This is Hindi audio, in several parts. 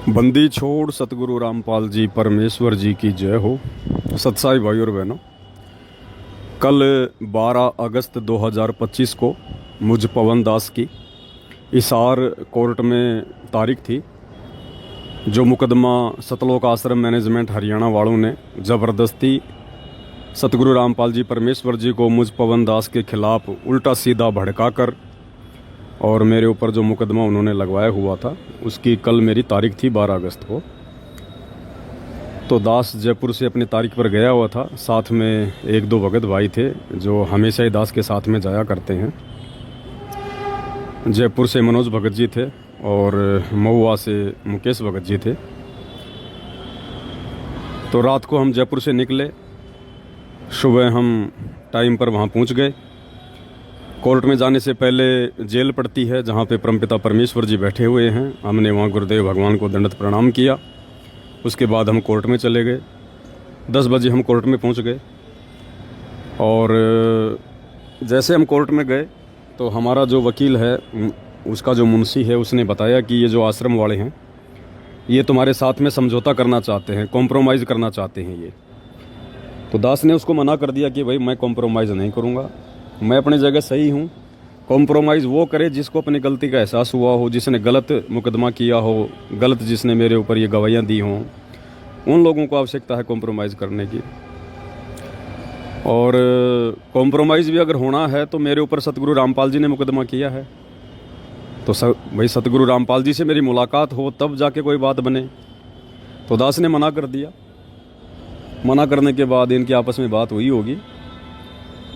बंदी छोड़ सतगुरु रामपाल जी परमेश्वर जी की जय हो। सत्साई भाई और बहनों, कल 12 अगस्त 2025 को मुझ पवन दास की हिसार कोर्ट में तारीख थी। जो मुकदमा सतलोक आश्रम मैनेजमेंट हरियाणा वालों ने ज़बरदस्ती सतगुरु रामपाल जी परमेश्वर जी को मुझ पवन दास के खिलाफ उल्टा सीधा भड़का कर और मेरे ऊपर जो मुकदमा उन्होंने लगवाया हुआ था, उसकी कल मेरी तारीख थी 12 अगस्त को। तो दास जयपुर से अपनी तारीख पर गया हुआ था। साथ में एक दो भगत भाई थे जो हमेशा ही दास के साथ में जाया करते हैं। जयपुर से मनोज भगत जी थे और महुआ से मुकेश भगत जी थे। तो रात को हम जयपुर से निकले, सुबह हम टाइम पर वहाँ पहुँच गए। कोर्ट में जाने से पहले जेल पड़ती है जहाँ पे परमपिता परमेश्वर जी बैठे हुए हैं। हमने वहाँ गुरुदेव भगवान को दंडवत प्रणाम किया। उसके बाद हम कोर्ट में चले गए। 10 बजे हम कोर्ट में पहुँच गए और जैसे हम कोर्ट में गए तो हमारा जो वकील है, उसका जो मुंशी है, उसने बताया कि ये जो आश्रम वाले हैं ये तुम्हारे साथ में समझौता करना चाहते हैं, कॉम्प्रोमाइज़ करना चाहते हैं ये। तो दास ने उसको मना कर दिया कि भाई मैं कॉम्प्रोमाइज़ नहीं करूँगा, मैं अपनी जगह सही हूँ। कॉम्प्रोमाइज़ वो करे जिसको अपनी गलती का एहसास हुआ हो, जिसने गलत मुकदमा किया हो, गलत जिसने मेरे ऊपर ये गवाहियाँ दी हों, उन लोगों को आवश्यकता है कॉम्प्रोमाइज़ करने की। और कॉम्प्रोमाइज़ भी अगर होना है तो मेरे ऊपर सतगुरु रामपाल जी ने मुकदमा किया है, तो भाई सतगुरु रामपाल जी से मेरी मुलाकात हो तब जाके कोई बात बने। तो दास ने मना कर दिया। मना करने के बाद इनकी आपस में बात हुई होगी,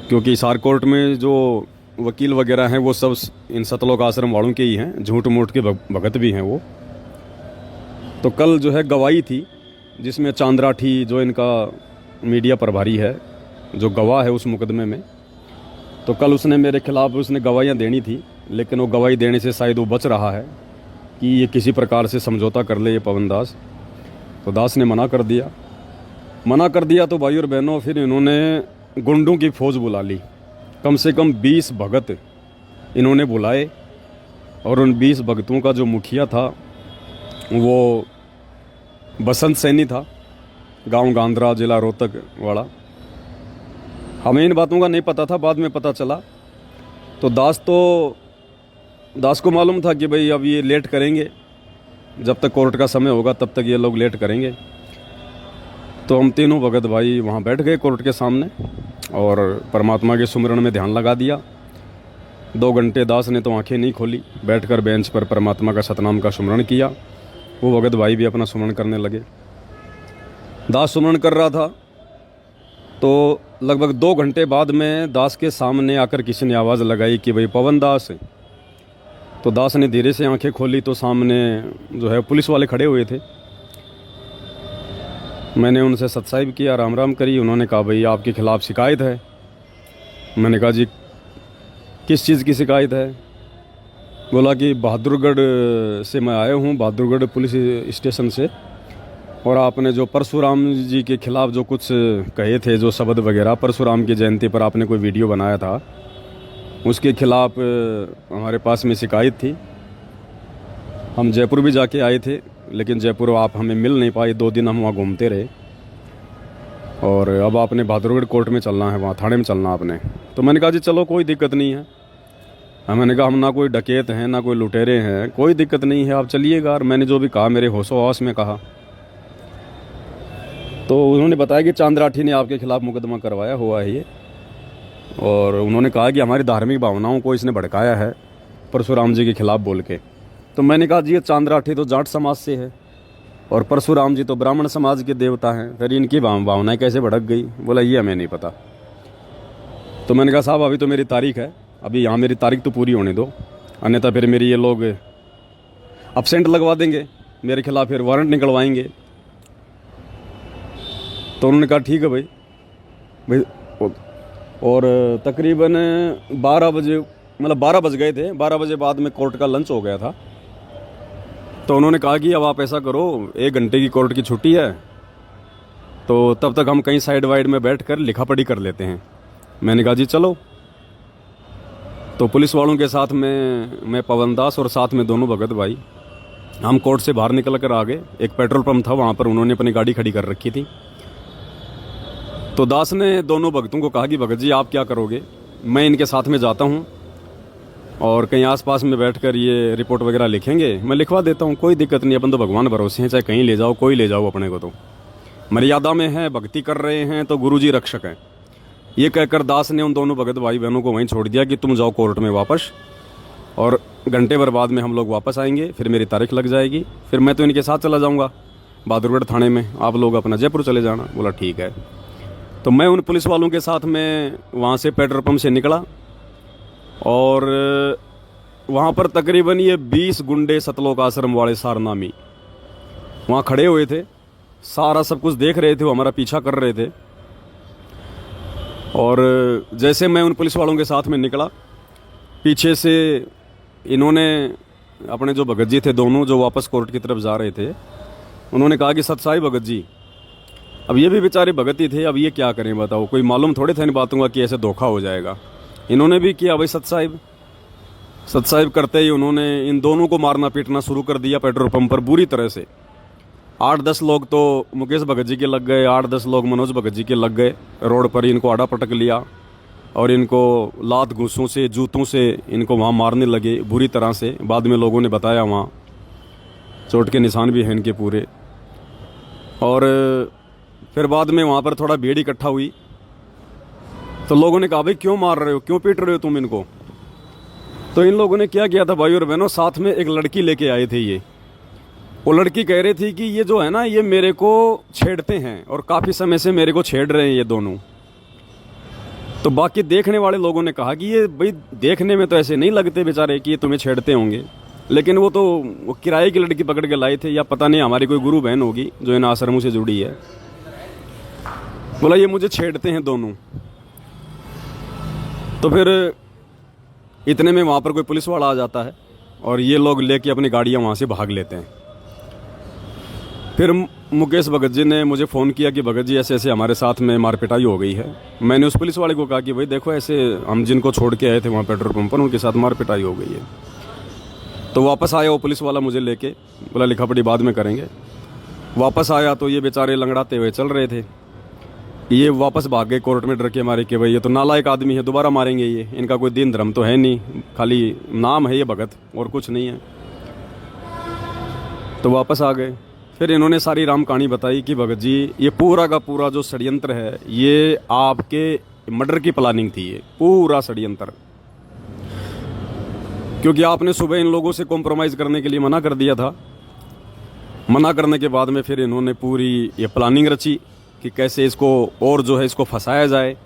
क्योंकि हिसार कोर्ट में जो वकील वगैरह हैं वो सब इन सतलोक आश्रम वालों के ही हैं, झूठ मूठ के भगत भी हैं वो। तो कल जो है गवाही थी जिसमें चांद्राठी जो इनका मीडिया प्रभारी है, जो गवाह है उस मुकदमे में, तो कल उसने मेरे खिलाफ उसने गवाहियाँ देनी थी, लेकिन वो गवाही देने से शायद वो बच रहा है कि ये किसी प्रकार से समझौता कर ले ये पवन दास। तो दास ने मना कर दिया। मना कर दिया तो भाई और बहनों फिर इन्होंने गुंडों की फौज बुला ली। कम से कम 20 भगत इन्होंने बुलाए और उन 20 भगतों का जो मुखिया था वो बसंत सैनी था, गांव गांधरा, जिला रोहतक वाला। हमें इन बातों का नहीं पता था, बाद में पता चला। तो दास को मालूम था कि भाई अब ये लेट करेंगे, जब तक कोर्ट का समय होगा तब तक ये लोग लेट करेंगे। तो हम तीनों भगत भाई वहाँ बैठ गए कोर्ट के सामने और परमात्मा के सुमिरन में ध्यान लगा दिया। 2 घंटे दास ने तो आंखें नहीं खोली, बैठकर बेंच पर परमात्मा का सतनाम का सुमिरन किया। वो भगत भाई भी अपना सुमिरन करने लगे। दास सुमिरन कर रहा था तो लगभग 2 घंटे बाद में दास के सामने आकर किसी ने आवाज़ लगाई कि भाई पवन दास। तो दास ने धीरे से आंखें खोली तो सामने जो है पुलिस वाले खड़े हुए थे। मैंने उनसे सत्साहिब किया, राम राम करी। उन्होंने कहा भाई आपके खिलाफ़ शिकायत है। मैंने कहा जी किस चीज़ की शिकायत है? बोला कि बहादुरगढ़ से मैं आया हूँ, बहादुरगढ़ पुलिस स्टेशन से, और आपने जो परशुराम जी के खिलाफ़ जो कुछ कहे थे, जो शब्द वगैरह, परशुराम की जयंती पर आपने कोई वीडियो बनाया था, उसके खिलाफ़ हमारे पास में शिकायत थी। हम जयपुर भी जाके आए थे, लेकिन जयपुर आप हमें मिल नहीं पाए। 2 दिन हम वहाँ घूमते रहे और अब आपने बहादुरगढ़ कोर्ट में चलना है, वहाँ थाने में चलना आपने। तो मैंने कहा जी चलो कोई दिक्कत नहीं है। मैंने कहा हम ना कोई डकैत हैं ना कोई लुटेरे हैं, कोई दिक्कत नहीं है, आप चलिएगा। और मैंने जो भी कहा मेरे होशो हौस में कहा। तो उन्होंने बताया कि चांद्राठी ने आपके खिलाफ़ मुकदमा करवाया हुआ है ये, और उन्होंने कहा कि हमारी धार्मिक भावनाओं को इसने भड़काया है परशुराम जी के खिलाफ़ बोल के। तो मैंने कहा जी ये चांद्राठी तो जाट समाज से है और परशुराम जी तो ब्राह्मण समाज के देवता हैं, फिर इनकी भावनाएं कैसे भड़क गई? बोला ये हमें नहीं पता। तो मैंने कहा साहब अभी तो मेरी तारीख है, अभी यहाँ मेरी तारीख तो पूरी होने दो, अन्यथा फिर मेरी ये लोग अब्सेंट लगवा देंगे, मेरे खिलाफ़ फिर वारंट निकलवाएंगे। तो उन्होंने कहा ठीक है भाई। और तकरीबन 12 बजे, मतलब 12 बज गए थे, 12 बजे बाद में कोर्ट का लंच हो गया था। तो उन्होंने कहा कि अब आप ऐसा करो, 1 घंटे की कोर्ट की छुट्टी है, तो तब तक हम कहीं साइड वाइड में बैठ कर लिखा पढ़ी कर लेते हैं। मैंने कहा जी चलो। तो पुलिस वालों के साथ में मैं पवन दास और साथ में दोनों भगत भाई हम कोर्ट से बाहर निकल कर आ गए। एक पेट्रोल पंप था, वहाँ पर उन्होंने अपनी गाड़ी खड़ी कर रखी थी। तो दास ने दोनों भगतों को कहा कि भगत जी आप क्या करोगे, मैं इनके साथ में जाता हूँ और कहीं आसपास में बैठकर ये रिपोर्ट वगैरह लिखेंगे, मैं लिखवा देता हूँ, कोई दिक्कत नहीं, अपन तो भगवान भरोसे हैं, चाहे कहीं ले जाओ, कोई ले जाओ, अपने को तो मर्यादा में है, भक्ति कर रहे हैं तो गुरुजी रक्षक हैं। ये कहकर दास ने उन दोनों भगत भाई बहनों को वहीं छोड़ दिया कि तुम जाओ कोर्ट में वापस, और घंटे भर बाद में हम लोग वापस आएंगे, फिर मेरी तारीख लग जाएगी, फिर मैं तो इनके साथ चला जाऊँगा बहादुरगढ़ थाने में, आप लोग अपना जयपुर चले जाना। बोला ठीक है। तो मैं उन पुलिस वालों के साथ में वहाँ से पेट्रोल पंप से निकला और वहाँ पर तकरीबन ये 20 गुंडे सतलोक आश्रम वाले सारनामी वहाँ खड़े हुए थे, सारा सब कुछ देख रहे थे, वो हमारा पीछा कर रहे थे। और जैसे मैं उन पुलिस वालों के साथ में निकला, पीछे से इन्होंने अपने जो भगत जी थे दोनों, जो वापस कोर्ट की तरफ जा रहे थे, उन्होंने कहा कि सत साहिब भगत जी, अब ये भी बेचारे भगत ही थे, अब ये क्या करें बताओ, कोई मालूम थोड़े था इन बातों का कि ऐसे धोखा हो जाएगा। इन्होंने भी किया भाई सत साहिब करते ही उन्होंने इन दोनों को मारना पीटना शुरू कर दिया पेट्रोल पंप पर बुरी तरह से। 8-10 लोग तो मुकेश भगत जी के लग गए, 8-10 लोग मनोज भगत जी के लग गए। रोड पर इनको आड़ा पटक लिया और इनको लात घूंसों से, जूतों से इनको वहाँ मारने लगे बुरी तरह से। बाद में लोगों ने बताया वहाँ चोट के निशान भी हैं इनके पूरे। और फिर बाद में वहाँ पर थोड़ा भीड़ इकट्ठा हुई, तो लोगों ने कहा भाई क्यों मार रहे हो, क्यों पीट रहे हो तुम इनको। तो इन लोगों ने क्या किया था भाई और बहनों, साथ में एक लड़की लेके आए थे। ये वो लड़की कह रही थी कि ये जो है ना, ये मेरे को छेड़ते हैं और काफ़ी समय से मेरे को छेड़ रहे हैं ये दोनों। तो बाकी देखने वाले लोगों ने कहा कि ये भाई देखने में तो ऐसे नहीं लगते बेचारे कि ये तुम्हें छेड़ते होंगे, लेकिन वो तो वो किराए की लड़की पकड़ के लाए थे, या पता नहीं हमारी कोई गुरु बहन होगी जो इन आश्रमों से जुड़ी है। बोला ये मुझे छेड़ते हैं दोनों। तो फिर इतने में वहाँ पर कोई पुलिस वाला आ जाता है और ये लोग लेके अपनी गाड़ियाँ वहाँ से भाग लेते हैं। फिर मुकेश भगत जी ने मुझे फ़ोन किया कि भगत जी ऐसे ऐसे हमारे साथ में मारपिटाई हो गई है। मैंने उस पुलिस वाले को कहा कि भाई देखो ऐसे हम जिनको छोड़ के आए थे वहाँ पेट्रोल पंप पर, उनके साथ मारपिटाई हो गई है। तो वापस आया वो पुलिस वाला मुझे लेके, बोला लिखा पढ़ी बाद में करेंगे। वापस आया तो ये बेचारे लंगड़ाते हुए चल रहे थे। ये वापस भाग गए कोर्ट में डर के मारे कि भाई ये तो नालायक आदमी है, दोबारा मारेंगे ये, इनका कोई दीन धर्म तो है नहीं, खाली नाम है ये भगत और कुछ नहीं है। तो वापस आ गए। फिर इन्होंने सारी राम कहानी बताई कि भगत जी ये पूरा का पूरा जो षड्यंत्र है, ये आपके मर्डर की प्लानिंग थी, ये पूरा षड्यंत्र, क्योंकि आपने सुबह इन लोगों से कॉम्प्रोमाइज़ करने के लिए मना कर दिया था। मना करने के बाद में फिर इन्होंने पूरी ये प्लानिंग रची कि कैसे इसको और जो है इसको फंसाया जाए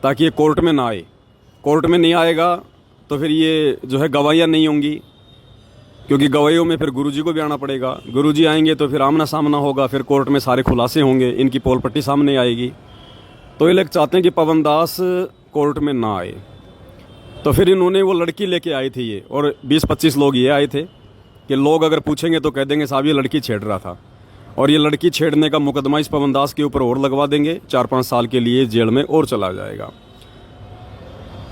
ताकि ये कोर्ट में ना आए। कोर्ट में नहीं आएगा तो फिर ये जो है गवाहियाँ नहीं होंगी, क्योंकि गवाहियों में फिर गुरुजी को भी आना पड़ेगा। गुरुजी आएंगे तो फिर आमना सामना होगा, फिर कोर्ट में सारे खुलासे होंगे, इनकी पोल पट्टी सामने आएगी। तो ये लोग चाहते हैं कि पवन दास कोर्ट में ना आए। तो फिर इन्होंने वो लड़की लेके आई थी ये, और 20-25 लोग ये आए थे कि लोग अगर पूछेंगे तो कह देंगे साहब ये लड़की छेड़ रहा था, और ये लड़की छेड़ने का मुकदमा इस पवन दास के ऊपर और लगवा देंगे, 4-5 साल के लिए जेल में और चला जाएगा।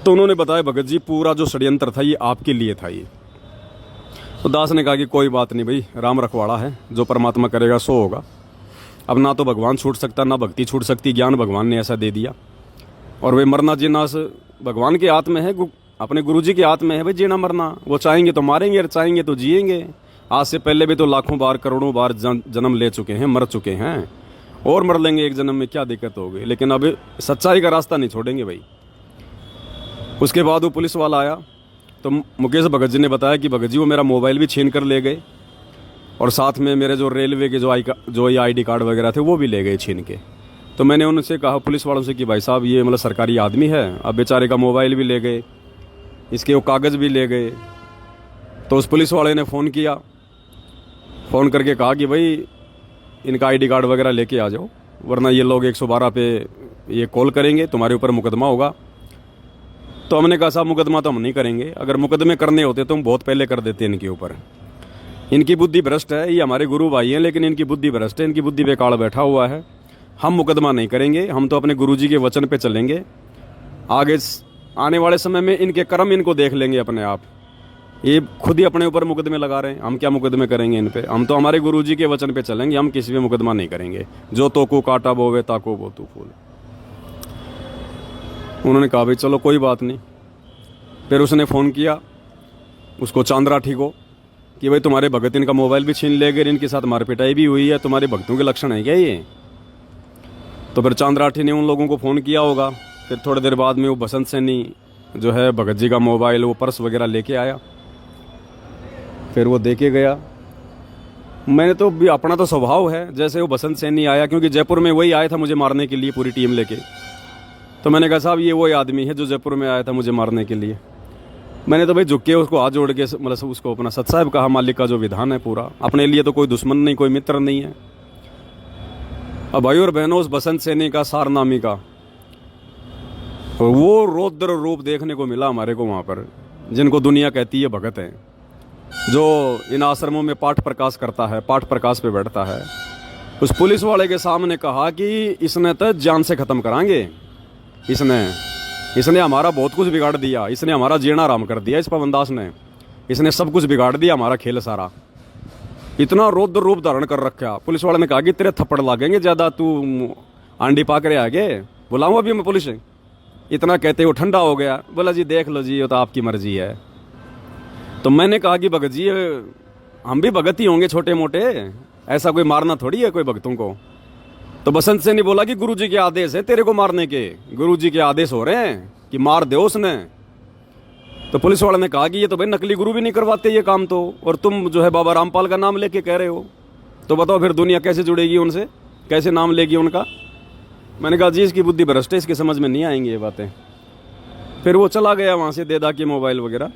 तो उन्होंने बताया भगत जी पूरा जो षड्यंत्र था ये आपके लिए था ये। तो दास ने कहा कि कोई बात नहीं भाई, राम रखवाड़ा है, जो परमात्मा करेगा सो होगा। अब ना तो भगवान छूट सकता, ना भक्ति छूट सकती, ज्ञान भगवान ने ऐसा दे दिया। और वे मरना जीना भगवान के हाथ में है, अपने गुरुजी के हाथ में है भाई जीना मरना। वो चाहेंगे तो मारेंगे और चाहेंगे तो जिएंगे। आज से पहले भी तो लाखों बार करोड़ों बार जन्म ले चुके हैं, मर चुके हैं, और मर लेंगे एक जन्म में, क्या दिक्कत होगी। लेकिन अब सच्चाई का रास्ता नहीं छोड़ेंगे भाई। उसके बाद वो पुलिस वाला आया तो मुकेश भगत जी ने बताया कि भगत जी वो मेरा मोबाइल भी छीन कर ले गए, और साथ में मेरे जो रेलवे के जो ID कार्ड वगैरह थे वो भी ले गए छीन के। तो मैंने उनसे कहा पुलिस वालों से कि भाई साहब ये मतलब सरकारी आदमी है, अब बेचारे का मोबाइल भी ले गए, इसके वो कागज़ भी ले गए। तो उस पुलिस वाले ने फ़ोन किया, फ़ोन करके कहा कि भाई इनका ID कार्ड वगैरह लेके आ जाओ, वरना ये लोग 112 पे ये कॉल करेंगे, तुम्हारे ऊपर मुकदमा होगा। तो हमने कहा साहब मुकदमा तो हम नहीं करेंगे, अगर मुकदमे करने होते तो हम बहुत पहले कर देते इनके ऊपर। इनकी बुद्धि भ्रष्ट है, ये हमारे गुरु भाई हैं लेकिन इनकी बुद्धि भ्रष्ट है, इनकी बुद्धि पे काल बैठा हुआ है। हम मुकदमा नहीं करेंगे, हम तो अपने गुरुजी के वचन पे चलेंगे। आगे आने वाले समय में इनके कर्म इनको देख लेंगे अपने आप। ये खुद ही अपने ऊपर मुकदमे लगा रहे हैं। हम क्या मुकदमे करेंगे इन पे? हम तो हमारे गुरुजी के वचन पे चलेंगे, हम किसी पे मुकदमा नहीं करेंगे। जो तो को काटा बोवे ताको बो तू फूल। उन्होंने कहा भाई चलो कोई बात नहीं। फिर उसने फ़ोन किया उसको चांदराठी को कि भाई तुम्हारे भगत इनका मोबाइल भी छीन ले गए, इनके साथ मारपिटाई भी हुई है, तुम्हारे भक्तों के लक्षण है क्या ये? तो फिर चांदराठी ने उन लोगों को फ़ोन किया होगा। फिर थोड़ी देर बाद में वो बसंत सैनी जो है भगत जी का मोबाइल, वो पर्स वगैरह लेके आया। फिर वो दे के गया। मैंने तो भी अपना तो स्वभाव है, जैसे वो बसंत सैनी आया, क्योंकि जयपुर में वही आया था मुझे मारने के लिए पूरी टीम लेके। तो मैंने कहा साहब ये वही आदमी है जो जयपुर में आया था मुझे मारने के लिए। मैंने तो भाई झुक के उसको हाथ जोड़ के मतलब उसको अपना सत साहब कहा, मालिक का जो विधान है पूरा, अपने लिए तो कोई दुश्मन नहीं, कोई मित्र नहीं है। अब भाई और बहनों, उस बसंत सैनी का, सारनामी का, वो रौद्र रूप देखने को मिला हमारे को वहाँ पर, जिनको दुनिया कहती है भगत हैं, जो इन आश्रमों में पाठ प्रकाश करता है, पाठ प्रकाश पे बैठता है। उस पुलिस वाले के सामने कहा कि इसने तो जान से ख़त्म कराएंगे, इसने हमारा बहुत कुछ बिगाड़ दिया, इसने हमारा जीना आराम कर दिया, इस पवन दास ने, इसने सब कुछ बिगाड़ दिया हमारा खेल सारा। इतना रौद्र रूप धारण कर रखा। पुलिस वाले ने कहा कि तेरे थप्पड़ लागेंगे ज़्यादा, तू आंडी पाक रहे आगे, बुलाऊँ अभी मैं पुलिस? इतना कहते वो ठंडा हो गया, बोला जी देख लो जी, ये तो आपकी मर्जी है। तो मैंने कहा कि भगत जी हम भी भगत ही होंगे छोटे मोटे, ऐसा कोई मारना थोड़ी है कोई भक्तों को। तो बसंत सैनी बोला कि गुरुजी के आदेश है तेरे को मारने के, गुरुजी के आदेश हो रहे हैं कि मार दो उसने। तो पुलिस वाले ने कहा कि ये तो भाई नकली गुरु भी नहीं करवाते ये काम तो, और तुम जो है बाबा रामपाल का नाम लेके कह रहे हो, तो बताओ फिर दुनिया कैसे जुड़ेगी उनसे, कैसे नाम लेगी उनका? मैंने कहा जी इसकी बुद्धि भ्रष्ट है, इसकी समझ में नहीं आएंगी ये बातें। फिर वो चला गया वहाँ से, दे दा के मोबाइल वगैरह।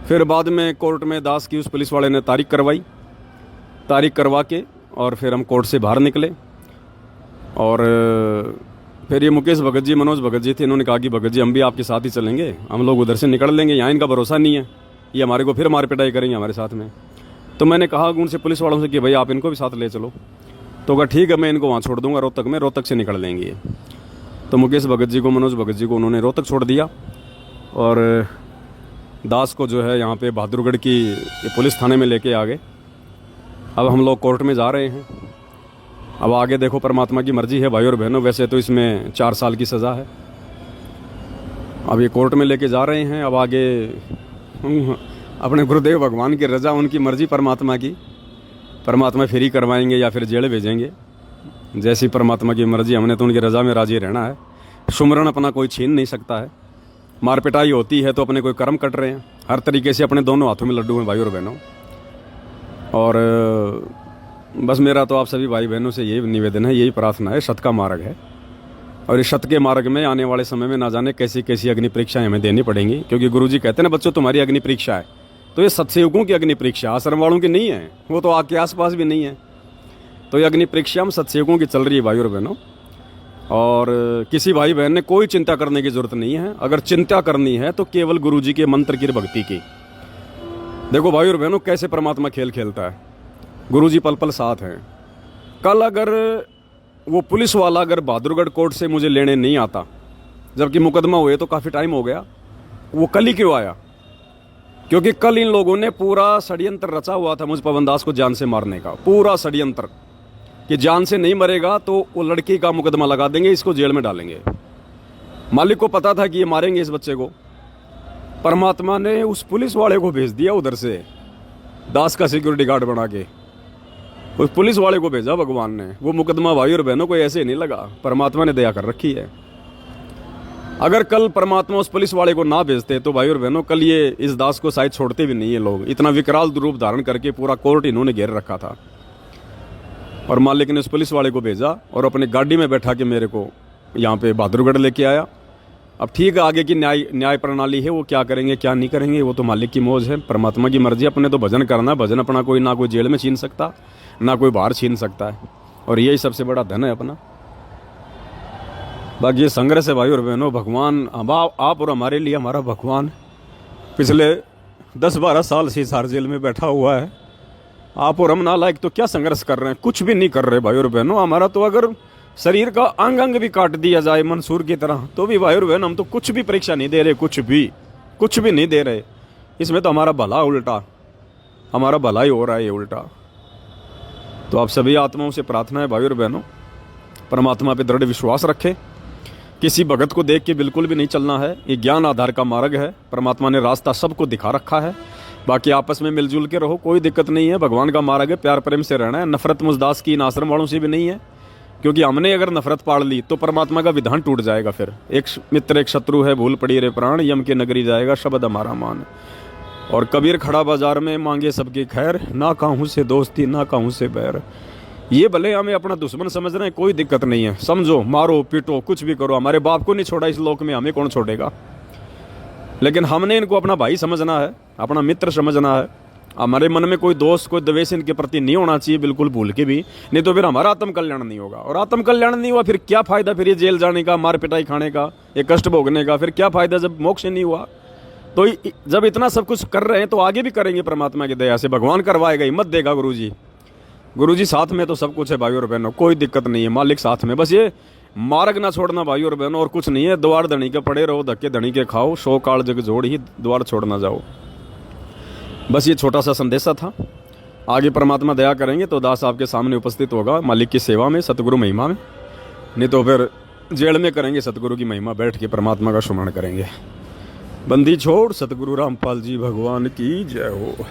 फिर बाद में कोर्ट में दास की उस पुलिस वाले ने तारीख करवाई, तारीख करवा के और फिर हम कोर्ट से बाहर निकले। और फिर ये मुकेश भगत जी, मनोज भगत जी थे, इन्होंने कहा कि भगत जी हम भी आपके साथ ही चलेंगे, हम लोग उधर से निकल लेंगे, यहाँ इनका भरोसा नहीं है, ये हमारे को फिर मार पिटाई करेंगे हमारे साथ में। तो मैंने कहा उनसे, पुलिस वालों से कि भाई आप इनको भी साथ ले चलो। तो कहा ठीक है मैं इनको वहाँ छोड़ दूंगा रोहतक में, रोहतक से निकल लेंगे। तो मुकेश भगत जी को, मनोज भगत जी को उन्होंने रोहतक छोड़ दिया और दास को जो है यहाँ पे बहादुरगढ़ की पुलिस थाने में लेके आ गए। अब हम लोग कोर्ट में जा रहे हैं। अब आगे देखो परमात्मा की मर्जी है भाई और बहनों। वैसे तो इसमें 4 साल की सज़ा है। अब ये कोर्ट में लेके जा रहे हैं। अब आगे अपने गुरुदेव भगवान की रजा, उनकी मर्जी परमात्मा की, परमात्मा फ्री करवाएंगे या फिर जेल भेजेंगे, जैसी परमात्मा की मर्जी। हमने तो उनकी रजा में राजी रहना है। सुमरन अपना कोई छीन नहीं सकता है। मार पिटाई होती है तो अपने कोई कर्म कट रहे हैं। हर तरीके से अपने दोनों हाथों में लड्डू हैं भाई और बहनों। और बस मेरा तो आप सभी भाई बहनों से यही निवेदन है, यही प्रार्थना है। सत का मार्ग है और इस सत के मार्ग में आने वाले समय में ना जाने कैसी कैसी अग्नि परीक्षाएं हमें देनी पड़ेंगी, क्योंकि गुरुजी कहते हैं ना बच्चों तुम्हारी अग्नि परीक्षा है। तो ये सत्सयुगों की अग्नि परीक्षा, आश्रम वालों की नहीं है, वो तो आग के आसपास भी नहीं है। तो ये अग्नि परीक्षा हम सत्सयुगों की चल रही है भाई और बहनों। और किसी भाई बहन ने कोई चिंता करने की जरूरत नहीं है। अगर चिंता करनी है तो केवल गुरुजी के मंत्र की भक्ति की। देखो भाई और बहनों कैसे परमात्मा खेल खेलता है। गुरुजी पल पल साथ हैं। कल अगर वो पुलिस वाला अगर बहादुरगढ़ कोर्ट से मुझे लेने नहीं आता, जबकि मुकदमा हुए तो काफ़ी टाइम हो गया, वो कल ही क्यों आया? क्योंकि कल इन लोगों ने पूरा षड्यंत्र रचा हुआ था मुझ पवन दास को जान से मारने का। पूरा षड्यंत्र कि जान से नहीं मरेगा तो वो लड़की का मुकदमा लगा देंगे, इसको जेल में डालेंगे। मालिक को पता था कि ये मारेंगे इस बच्चे को। परमात्मा ने उस पुलिस वाले को भेज दिया उधर से, दास का सिक्योरिटी गार्ड बना के उस पुलिस वाले को भेजा भगवान ने। वो मुकदमा भाई और बहनों को ऐसे नहीं लगा, परमात्मा ने दया कर रखी है। अगर कल परमात्मा उस पुलिस वाले को ना भेजते तो भाई और बहनों कल ये इस दास को शायद छोड़ते भी नहीं है लोग। इतना विकराल रूप धारण करके पूरा कोर्ट इन्होंने घेर रखा था। और मालिक ने उस पुलिस वाले को भेजा और अपनी गाड़ी में बैठा के मेरे को यहाँ पे बहादुरगढ़ लेके आया। अब ठीक है, आगे की न्याय प्रणाली है, वो क्या करेंगे क्या नहीं करेंगे वो तो मालिक की मौज है, परमात्मा की मर्जी। अपने तो भजन करना, भजन अपना कोई ना कोई जेल में छीन सकता, ना कोई बाहर छीन सकता है। और यही सबसे बड़ा धन है अपना। बाकी ये संघर्ष है भाई और बहनों। भगवान आप और हमारे लिए हमारा भगवान पिछले 10-12 साल से हिसार जेल में बैठा हुआ है। आप और हम नालायक तो क्या संघर्ष कर रहे हैं? कुछ भी नहीं कर रहे भाई और बहनों। हमारा तो अगर शरीर का अंग अंग भी काट दिया जाए मंसूर की तरह तो भी भाई और बहन हम तो कुछ भी परीक्षा नहीं दे रहे, कुछ भी नहीं दे रहे। इसमें तो हमारा भला उल्टा, हमारा भला ही हो रहा है ये उल्टा। तो आप सभी आत्माओं से प्रार्थना है भाई और बहनों, परमात्मा पे दृढ़ विश्वास रखें। किसी भगत को देख के बिल्कुल भी नहीं चलना है। ये ज्ञान आधार का मार्ग है, परमात्मा ने रास्ता सबको दिखा रखा है। बाकी आपस में मिलजुल के रहो, कोई दिक्कत नहीं है। भगवान का मार्ग है, प्यार प्रेम से रहना है। नफरत मुझदास की इन आश्रम वालों से भी नहीं है, क्योंकि हमने अगर नफरत पाड़ ली तो परमात्मा का विधान टूट जाएगा। फिर एक मित्र एक शत्रु है, भूल पड़ी रे प्राण, यम के नगरी जाएगा शब्द हमारा मान। और कबीर खड़ा बाजार में मांगे सबकी खैर, ना कहूँ से दोस्ती ना कहूँ से बैर। ये भले हमें अपना दुश्मन समझ रहे हैं, कोई दिक्कत नहीं है, समझो, मारो पीटो कुछ भी करो, हमारे बाप को नहीं छोड़ा इस लोक में, हमें कौन छोड़ेगा। लेकिन हमने इनको अपना भाई समझना है, अपना मित्र समझना है। हमारे मन में कोई दोस्त कोई द्वेष इनके प्रति नहीं होना चाहिए, बिल्कुल भूल के भी, नहीं तो फिर हमारा आत्म कल्याण नहीं होगा। और आत्म कल्याण नहीं हुआ फिर क्या फायदा, फिर ये जेल जाने का, मार पिटाई खाने का, ये कष्ट भोगने का, फिर क्या फायदा जब मोक्ष नहीं हुआ। तो जब इतना सब कुछ कर रहे हैं तो आगे भी करेंगे परमात्मा की दया से, भगवान करवाएगा, हिम्मत देगा गुरुजी साथ में तो सब कुछ है भाई और बहनों, कोई दिक्कत नहीं है, मालिक साथ में। बस ये मार्ग ना छोड़ना भाई और बहनों, और कुछ नहीं है। द्वार धनी के पड़े रहो, धक्के धनी के खाओ, सो काल जग जोड़ ही द्वार छोड़ ना जाओ। बस ये छोटा सा संदेशा था। आगे परमात्मा दया करेंगे तो दास आपके सामने उपस्थित होगा मालिक की सेवा में, सतगुरु महिमा में, नहीं तो फिर जेल में करेंगे सतगुरु की महिमा, बैठ के परमात्मा का सुमरण करेंगे। बंदी छोड़ सतगुरु रामपाल जी भगवान की जय हो।